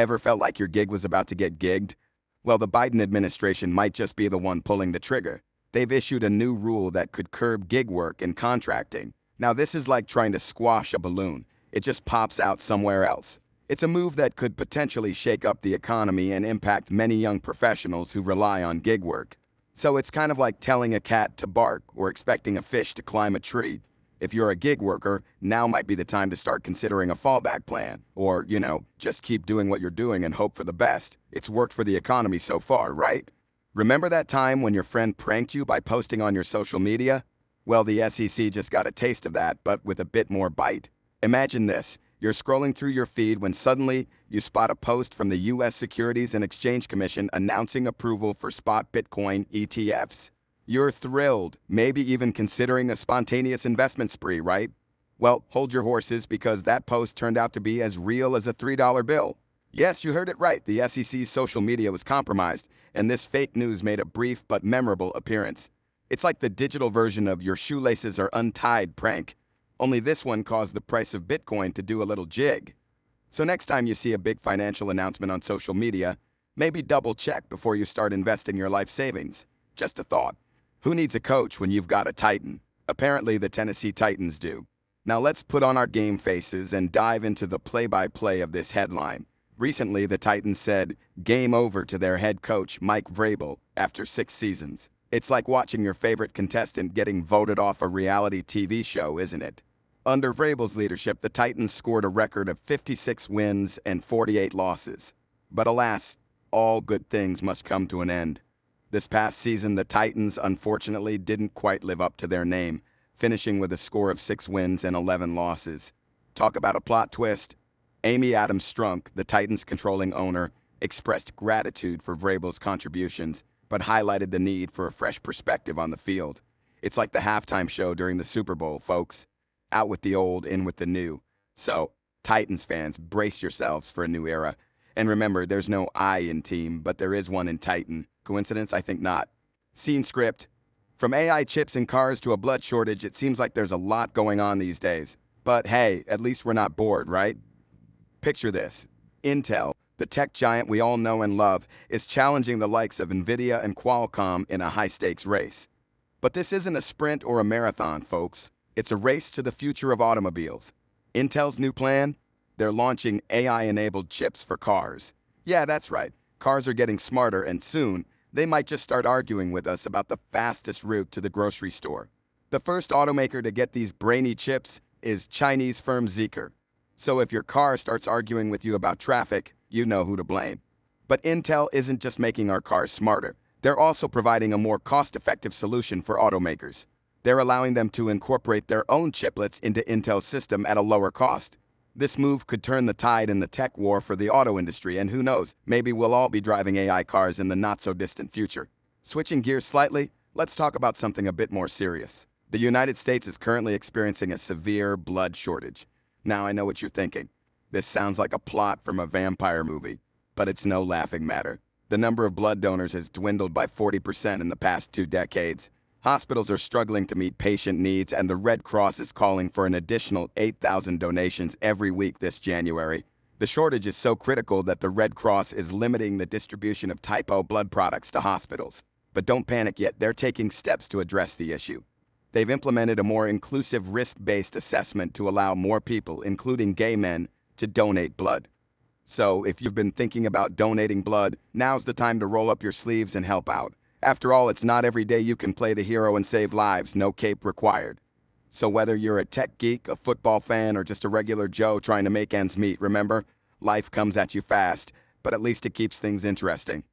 Ever felt like your gig was about to get gigged? Well, the Biden administration might just be the one pulling the trigger. They've issued a new rule that could curb gig work and contracting. Now, this is like trying to squash a balloon. It just pops out somewhere else. It's a move that could potentially shake up the economy and impact many young professionals who rely on gig work. So it's kind of like telling a cat to bark or expecting a fish to climb a tree. If you're a gig worker, now might be the time to start considering a fallback plan. Or, just keep doing what you're doing and hope for the best. It's worked for the economy so far, right? Remember that time when your friend pranked you by posting on your social media? Well, the SEC just got a taste of that, but with a bit more bite. Imagine this. You're scrolling through your feed when suddenly you spot a post from the U.S. Securities and Exchange Commission announcing approval for spot Bitcoin ETFs. You're thrilled, maybe even considering a spontaneous investment spree, right? Well, hold your horses because that post turned out to be as real as a $3 bill. Yes, you heard it right. The SEC's social media was compromised, and this fake news made a brief but memorable appearance. It's like the digital version of your shoelaces are untied prank. Only this one caused the price of Bitcoin to do a little jig. So next time you see a big financial announcement on social media, maybe double check before you start investing your life savings. Just a thought. Who needs a coach when you've got a Titan? Apparently the Tennessee Titans do. Now let's put on our game faces and dive into the play-by-play of this headline. Recently, the Titans said game over to their head coach, Mike Vrabel, after 6 seasons. It's like watching your favorite contestant getting voted off a reality TV show, isn't it? Under Vrabel's leadership, the Titans scored a record of 56 wins and 48 losses. But alas, all good things must come to an end. This past season, the Titans unfortunately didn't quite live up to their name, finishing with a score of 6 wins and 11 losses. Talk about a plot twist. Amy Adams Strunk, the Titans' controlling owner, expressed gratitude for Vrabel's contributions, but highlighted the need for a fresh perspective on the field. It's like the halftime show during the Super Bowl, folks. Out with the old, in with the new. So, Titans fans, brace yourselves for a new era. And remember, there's no I in team, but there is one in Titan. Coincidence? I think not. Scene script. From AI chips in cars to a blood shortage, it seems like there's a lot going on these days. But hey, at least we're not bored, right? Picture this. Intel, the tech giant we all know and love, is challenging the likes of Nvidia and Qualcomm in a high-stakes race. But this isn't a sprint or a marathon, folks. It's a race to the future of automobiles. Intel's new plan? They're launching AI-enabled chips for cars. Yeah, that's right. Cars are getting smarter, and soon, they might just start arguing with us about the fastest route to the grocery store. The first automaker to get these brainy chips is Chinese firm Zeekr. So if your car starts arguing with you about traffic, you know who to blame. But Intel isn't just making our cars smarter. They're also providing a more cost-effective solution for automakers. They're allowing them to incorporate their own chiplets into Intel's system at a lower cost. This move could turn the tide in the tech war for the auto industry, and who knows, maybe we'll all be driving AI cars in the not-so-distant future. Switching gears slightly, let's talk about something a bit more serious. The United States is currently experiencing a severe blood shortage. Now I know what you're thinking. This sounds like a plot from a vampire movie, but it's no laughing matter. The number of blood donors has dwindled by 40% in the past 2 decades. Hospitals are struggling to meet patient needs, and the Red Cross is calling for an additional 8,000 donations every week this January. The shortage is so critical that the Red Cross is limiting the distribution of Type O blood products to hospitals. But don't panic yet, they're taking steps to address the issue. They've implemented a more inclusive risk-based assessment to allow more people, including gay men, to donate blood. So if you've been thinking about donating blood, now's the time to roll up your sleeves and help out. After all, it's not every day you can play the hero and save lives, no cape required. So whether you're a tech geek, a football fan, or just a regular Joe trying to make ends meet, remember, life comes at you fast, but at least it keeps things interesting.